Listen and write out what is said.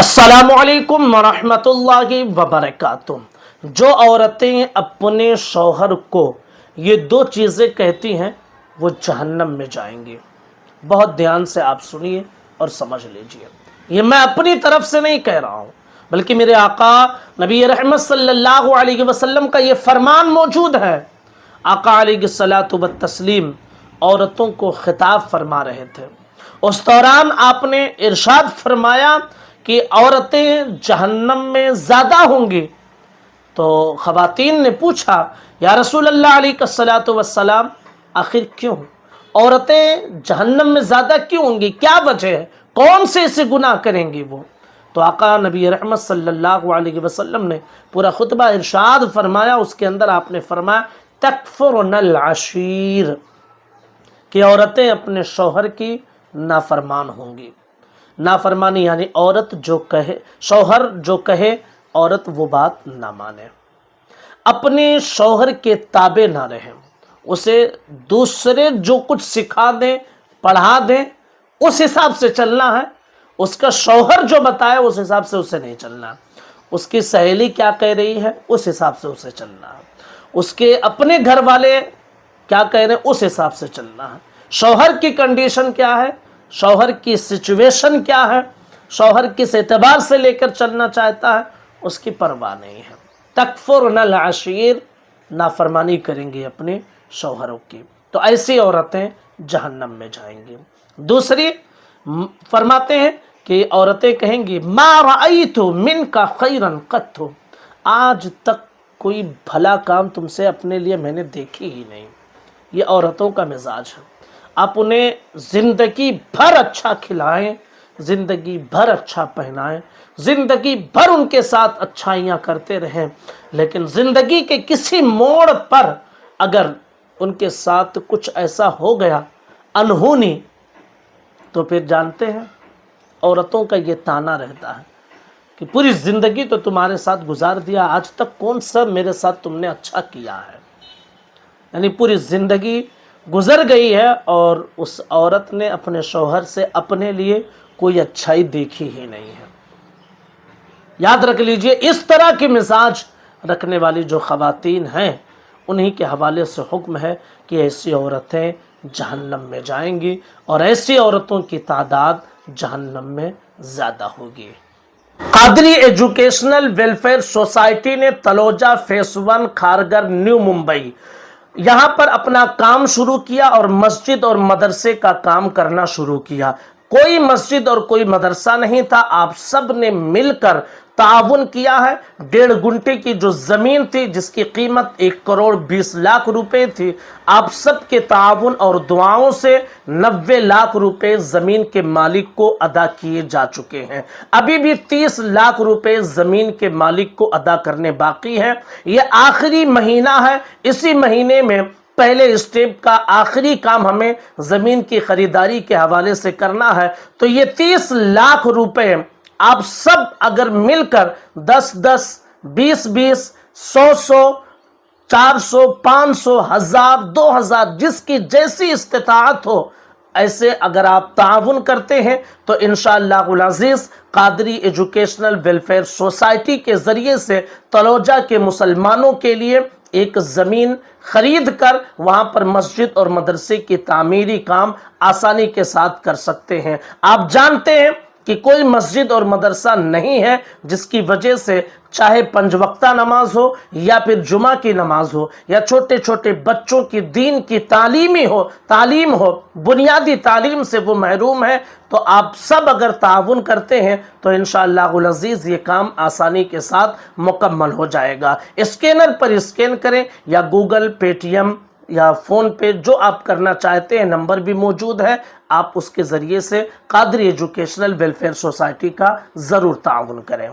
अस्सलामुअलैकुम वरहमतुल्लाहि वबरकातुह। जो औरतें अपने शौहर को ये दो चीज़ें कहती हैं वो जहन्नम में जाएंगी। बहुत ध्यान से आप सुनिए और समझ लीजिए। ये मैं अपनी तरफ से नहीं कह रहा हूँ, बल्कि मेरे आका नबी रहमत सल्लल्लाहु अलैहि वसल्लम का ये फरमान मौजूद है। आका अलैहिस्सलातु वत्तस्लीम औरतों को खिताब फरमा रहे थे। उस दौरान आपने इरशाद फरमाया कि औरतें जहन्नम में ज़्यादा होंगी। तो ख़वातीन ने पूछा, या रसूल अल्लाह अलैहिस्सलातु वस्सलाम, आखिर क्यों औरतें जहन्नम में ज़्यादा क्यों होंगी, क्या वजह है, कौन से ऐसे गुनाह करेंगी वो? तो आका नबी रहमत सल्लल्लाहु अलैहि वसल्लम ने पूरा खुतबा इरशाद फरमाया। उसके अंदर आपने फरमाया तकफुरनल अशीर, कि औरतें अपने शौहर की नाफरमान होंगी। नाफरमानी यानी औरत जो कहे, शौहर जो कहे औरत वो बात ना माने, अपने शौहर के ताबे ना रहे, उसे दूसरे जो कुछ सिखा दें पढ़ा दें उस हिसाब से चलना है। उसका शौहर जो बताए उस हिसाब से उसे नहीं चलना। उसकी सहेली क्या कह रही है उस हिसाब से उसे चलना है। उसके अपने घर वाले क्या कह रहे हैं उस हिसाब से चलना है। शौहर की कंडीशन क्या है, शौहर की सिचुएशन क्या है, शौहर किस एतबार से लेकर चलना चाहता है, उसकी परवाह नहीं है। तकफुरनल अशीर, नाफरमानी करेंगी अपने शौहरों की, तो ऐसी औरतें जहन्नम में जाएंगी। दूसरी फरमाते हैं कि औरतें कहेंगी मा रअयतु मिनका खैरन कत्तु, आज तक कोई भला काम तुमसे अपने लिए मैंने देखी ही नहीं। ये औरतों का मिजाज है। आप उन्हें ज़िंदगी भर अच्छा खिलाएं, ज़िंदगी भर अच्छा पहनाएं, ज़िंदगी भर उनके साथ अच्छाइयाँ करते रहें, लेकिन ज़िंदगी के किसी मोड़ पर अगर उनके साथ कुछ ऐसा हो गया अनहोनी, तो फिर जानते हैं औरतों का ये ताना रहता है कि पूरी ज़िंदगी तो तुम्हारे साथ गुजार दिया, आज तक कौन सा मेरे साथ तुमने अच्छा किया है। यानी पूरी ज़िंदगी गुजर गई है और उस औरत ने अपने शौहर से अपने लिए कोई अच्छाई देखी ही नहीं है। याद रख लीजिए, इस तरह के मिजाज रखने वाली जो ख़वातीन हैं उन्हीं के हवाले से हुक्म है कि ऐसी औरतें जहन्नम में जाएंगी और ऐसी औरतों की तादाद जहन्नम में ज़्यादा होगी। कादरी एजुकेशनल वेलफेयर सोसाइटी ने तलोजा फेस 1 खारगर न्यू मुंबई यहाँ पर अपना काम शुरू किया और मस्जिद और मदरसे का काम करना शुरू किया। कोई मस्जिद और कोई मदरसा नहीं था, आप सब ने मिलकर ताउन किया है। 1.5 गुंठे की जो जमीन थी जिसकी कीमत 1,20,00,000 रुपए थी, आप सब के ताउन और दुआओं से 90 लाख रुपए जमीन के मालिक को अदा किए जा चुके हैं। अभी भी 30 लाख रुपए जमीन के मालिक को अदा करने बाकी है। ये आखिरी महीना है, इसी महीने में पहले स्टेप का आखिरी काम हमें जमीन की खरीदारी के हवाले से करना है। तो ये 30 लाख रुपए आप सब अगर मिलकर 10-10, 20-20, 100-100, 400, 500, 1000, 2000 जिसकी जैसी इस्तिताअत हो, ऐसे अगर आप ताउन करते हैं तो इंशाअल्लाहुल अज़ीज़ कादरी एजुकेशनल वेलफेयर सोसाइटी के ज़रिए से तलोजा के मुसलमानों के लिए एक ज़मीन खरीद कर वहाँ पर मस्जिद और मदरसे की तामीरी काम आसानी के साथ कर सकते हैं। आप जानते हैं कि कोई मस्जिद और मदरसा नहीं है जिसकी वजह से चाहे 5 वक्ता नमाज हो या फिर जुमा की नमाज हो या छोटे छोटे बच्चों की दीन की तालीम हो, बुनियादी तालीम से वो महरूम है। तो आप सब अगर ताउन करते हैं तो इंशाअल्लाहुल अज़ीज़ ये काम आसानी के साथ मुकम्मल हो जाएगा। स्कैनर पर स्कैन करें या गूगल, पेटीएम या फ़ोन पे, जो आप करना चाहते हैं, नंबर भी मौजूद है। आप उसके ज़रिए से कादरी एजुकेशनल वेलफेयर सोसाइटी का ज़रूर ताउन करें।